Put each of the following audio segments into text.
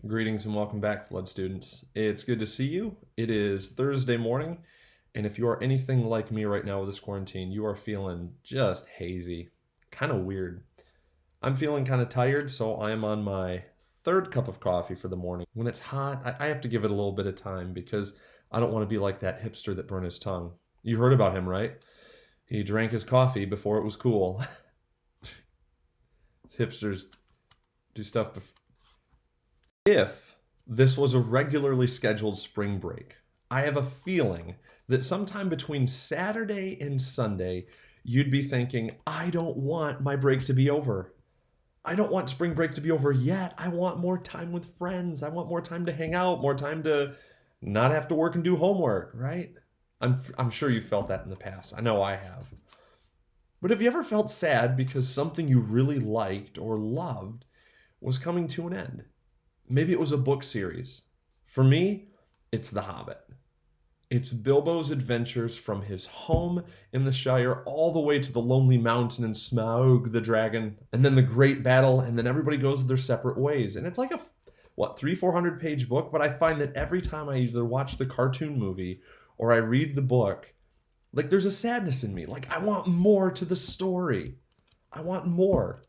Greetings and welcome back, Flood students. It's good to see you. It is Thursday morning, and if you are anything like me right now with this quarantine, you are feeling just hazy, kind of weird. I'm feeling kind of tired, so I am on my third cup of coffee for the morning. When it's hot, I have to give it a little bit of time because I don't want to be like that hipster that burned his tongue. You heard about him, right? He drank his coffee before it was cool. Hipsters do stuff before. If this was a regularly scheduled spring break, I have a feeling that sometime between Saturday and Sunday, you'd be thinking, I don't want my break to be over. I don't want spring break to be over yet. I want more time with friends. I want more time to hang out, more time to not have to work and do homework, right? I'm sure you felt that in the past. I know I have. But have you ever felt sad because something you really liked or loved was coming to an end? Maybe it was a book series. For me, it's The Hobbit. It's Bilbo's adventures from his home in the Shire all the way to the Lonely Mountain and Smaug the dragon, and then the great battle, and then everybody goes their separate ways. And it's like a, 300-400 page book, but I find that every time I either watch the cartoon movie or I read the book, like there's a sadness in me. Like I want more to the story. I want more.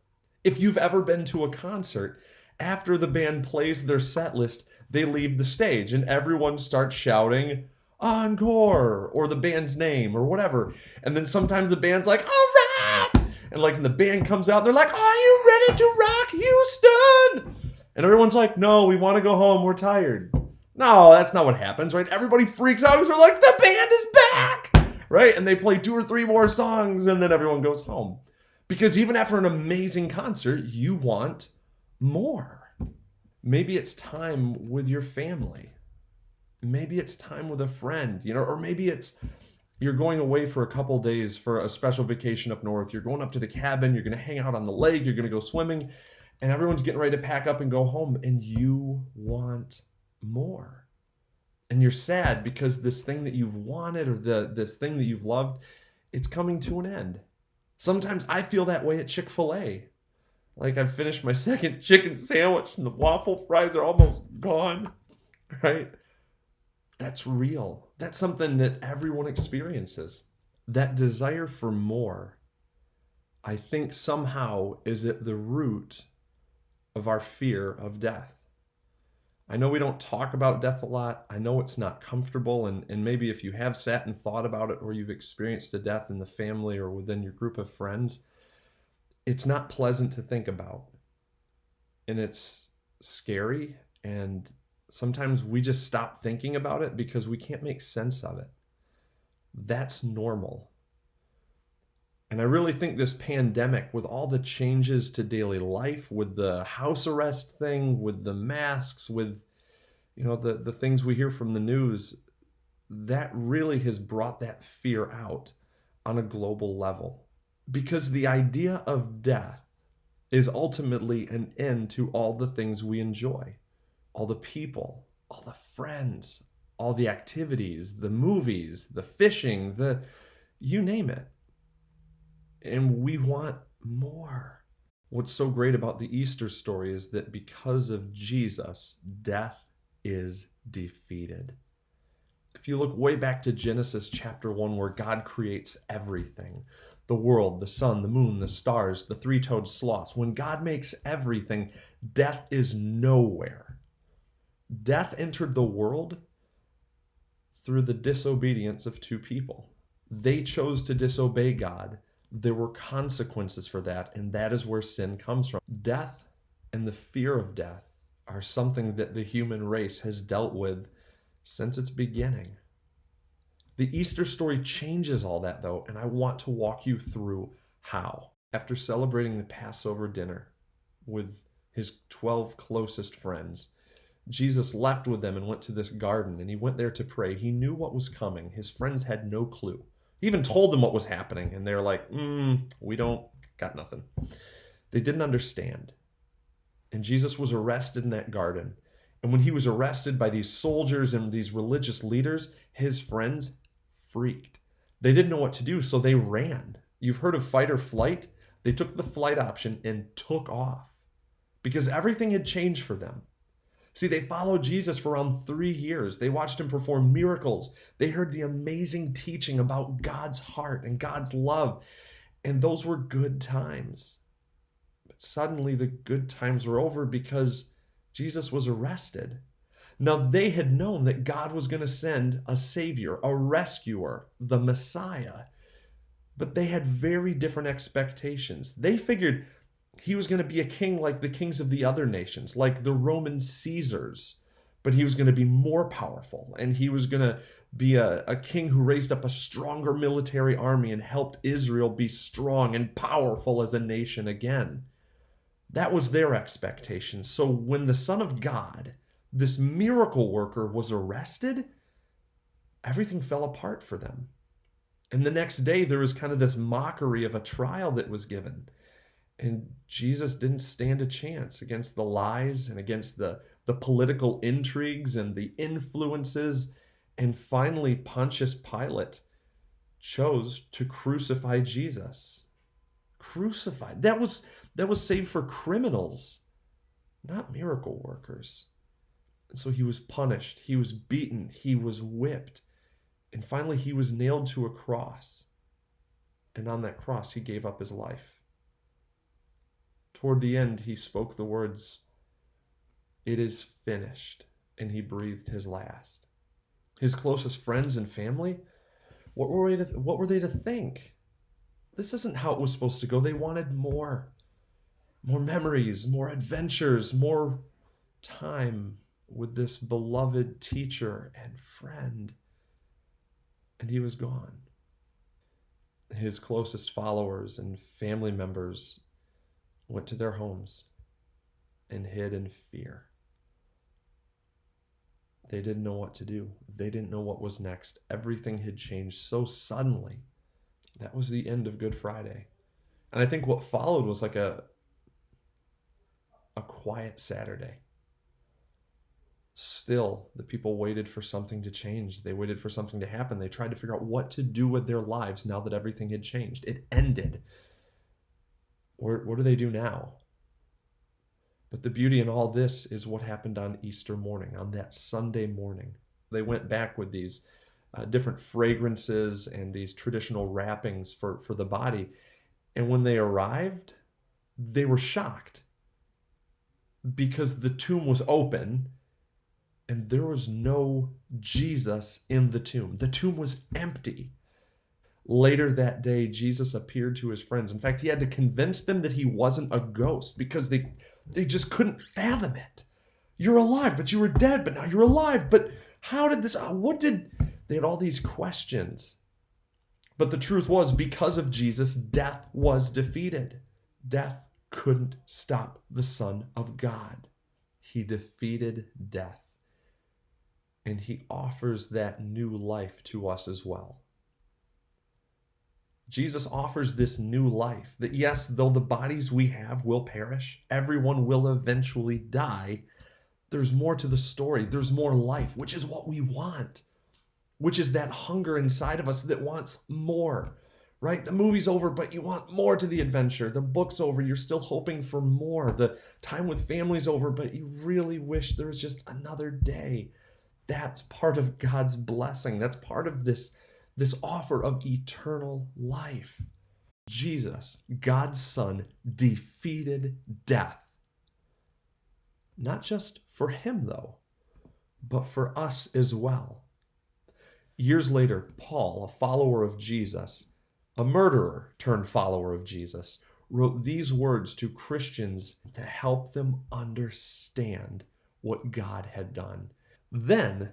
If you've ever been to a concert, after the band plays their set list, they leave the stage and everyone starts shouting encore or the band's name or whatever. And then sometimes the band's like, all right. And like, and the band comes out and they're like, are you ready to rock Houston? And everyone's like, no, we want to go home. We're tired. No, that's not what happens, right? Everybody freaks out because they're like, the band is back, right? And they play 2 or 3 more songs and then everyone goes home. Because even after an amazing concert, you want more. Maybe it's time with your family. Maybe it's time with a friend, or maybe it's you're going away for a couple days for a special vacation up north. You're going up to the cabin, you're going to hang out on the lake, you're going to go swimming, and everyone's getting ready to pack up and go home, and you want more. And you're sad because this thing that you've wanted or this thing that you've loved, it's coming to an end. Sometimes I feel that way at Chick-fil-A. Like I've finished my second chicken sandwich and the waffle fries are almost gone, right? That's real. That's something that everyone experiences. That desire for more, I think somehow is at the root of our fear of death. I know we don't talk about death a lot. I know it's not comfortable. And maybe if you have sat and thought about it or you've experienced a death in the family or within your group of friends, it's not pleasant to think about. And it's scary. And sometimes we just stop thinking about it because we can't make sense of it. That's normal. And I really think this pandemic, with all the changes to daily life, with the house arrest thing, with the masks, with the things we hear from the news, that really has brought that fear out on a global level. Because the idea of death is ultimately an end to all the things we enjoy. All the people, all the friends, all the activities, the movies, the fishing, you name it. And we want more. What's so great about the Easter story is that because of Jesus, death is defeated. If you look way back to Genesis chapter 1, where God creates everything, the world, the sun, the moon, the stars, the 3-toed sloths, when God makes everything, death is nowhere. Death entered the world through the disobedience of 2 people. They chose to disobey God. There were consequences for that, and that is where sin comes from. Death and the fear of death are something that the human race has dealt with since its beginning. The Easter story changes all that, though, and I want to walk you through how. After celebrating the Passover dinner with his 12 closest friends, Jesus left with them and went to this garden, and he went there to pray. He knew what was coming. His friends had no clue. He even told them what was happening, and they're like, we don't got nothing. They didn't understand. And Jesus was arrested in that garden. And when he was arrested by these soldiers and these religious leaders, his friends freaked. They didn't know what to do, so they ran. You've heard of fight or flight? They took the flight option and took off because everything had changed for them. See, they followed Jesus for around 3 years. They watched him perform miracles. They heard the amazing teaching about God's heart and God's love. And those were good times. But suddenly the good times were over because Jesus was arrested. Now, they had known that God was going to send a savior, a rescuer, the Messiah. But they had very different expectations. They figured he was going to be a king like the kings of the other nations, like the Roman Caesars. But he was going to be more powerful, and he was going to be a king who raised up a stronger military army and helped Israel be strong and powerful as a nation again. That was their expectation. So when the Son of God, this miracle worker, was arrested, everything fell apart for them. And the next day, there was kind of this mockery of a trial that was given. And Jesus didn't stand a chance against the lies and against the political intrigues and the influences. And finally, Pontius Pilate chose to crucify Jesus. Crucified. That was saved for criminals, not miracle workers. And so he was punished. He was beaten. He was whipped. And finally, he was nailed to a cross. And on that cross, he gave up his life. Toward the end, he spoke the words, "It is finished," and he breathed his last. His closest friends and family, what were they to think? This isn't how it was supposed to go. They wanted more memories, more adventures, more time with this beloved teacher and friend. And he was gone. His closest followers and family members went to their homes and hid in fear. They didn't know what to do. They didn't know what was next. Everything had changed so suddenly. That was the end of Good Friday. And I think what followed was like a quiet Saturday. Still, the people waited for something to change. They waited for something to happen. They tried to figure out what to do with their lives now that everything had changed. It ended. What do they do now? But the beauty in all this is what happened on Easter morning, on that Sunday morning. They went back with these different fragrances and these traditional wrappings for the body. And when they arrived, they were shocked because the tomb was open and there was no Jesus in the tomb. The tomb was empty. Later that day, Jesus appeared to his friends. In fact, he had to convince them that he wasn't a ghost because they just couldn't fathom it. You're alive, but you were dead, but now you're alive. But how did this, they had all these questions. But the truth was, because of Jesus, death was defeated. Death couldn't stop the Son of God. He defeated death. And he offers that new life to us as well. Jesus offers this new life that, yes, though the bodies we have will perish, everyone will eventually die, there's more to the story. There's more life, which is what we want, which is that hunger inside of us that wants more, right? The movie's over, but you want more to the adventure. The book's over, you're still hoping for more. The time with family's over, but you really wish there was just another day. That's part of God's blessing. That's part of this offer of eternal life. Jesus, God's Son, defeated death. Not just for him, though, but for us as well. Years later, Paul, a follower of Jesus, a murderer turned follower of Jesus, wrote these words to Christians to help them understand what God had done. Then,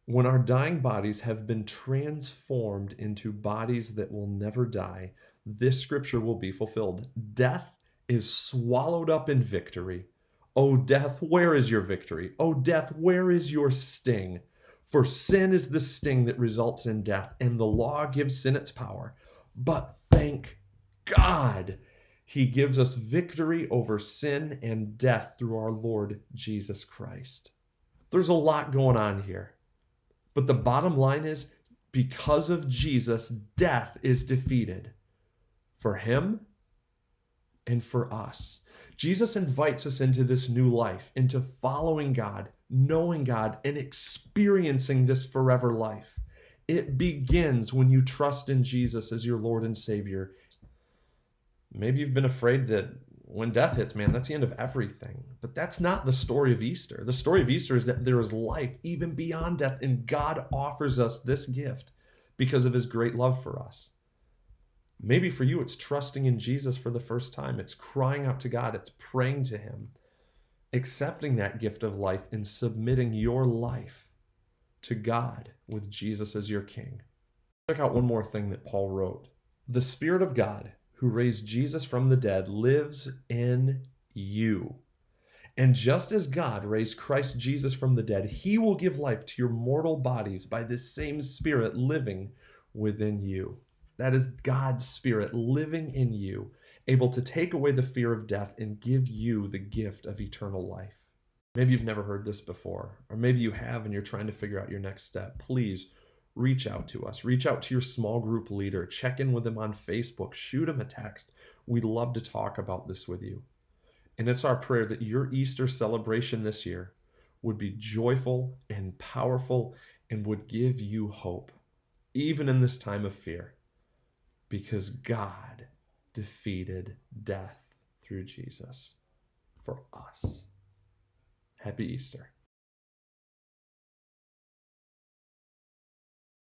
when our dying bodies have been transformed into bodies that will never die, this scripture will be fulfilled. Death is swallowed up in victory. O death, where is your victory? O death, where is your sting? For sin is the sting that results in death, and the law gives sin its power. But thank God, he gives us victory over sin and death through our Lord Jesus Christ. There's a lot going on here. But the bottom line is, because of Jesus, death is defeated for him and for us. Jesus invites us into this new life, into following God, knowing God, and experiencing this forever life. It begins when you trust in Jesus as your Lord and Savior. Maybe you've been afraid that when death hits, man, that's the end of everything. But that's not the story of Easter. The story of Easter is that there is life even beyond death, and God offers us this gift because of his great love for us. Maybe for you, it's trusting in Jesus for the first time. It's crying out to God. It's praying to him, accepting that gift of life and submitting your life to God with Jesus as your king. Check out one more thing that Paul wrote. The Spirit of God, who raised Jesus from the dead, lives in you. And just as God raised Christ Jesus from the dead, he will give life to your mortal bodies by this same Spirit living within you. That is God's Spirit living in you, able to take away the fear of death and give you the gift of eternal life. Maybe you've never heard this before, or maybe you have and you're trying to figure out your next step. Please reach out to us. Reach out to your small group leader. Check in with them on Facebook. Shoot them a text. We'd love to talk about this with you. And it's our prayer that your Easter celebration this year would be joyful and powerful and would give you hope, even in this time of fear, because God defeated death through Jesus for us. Happy Easter.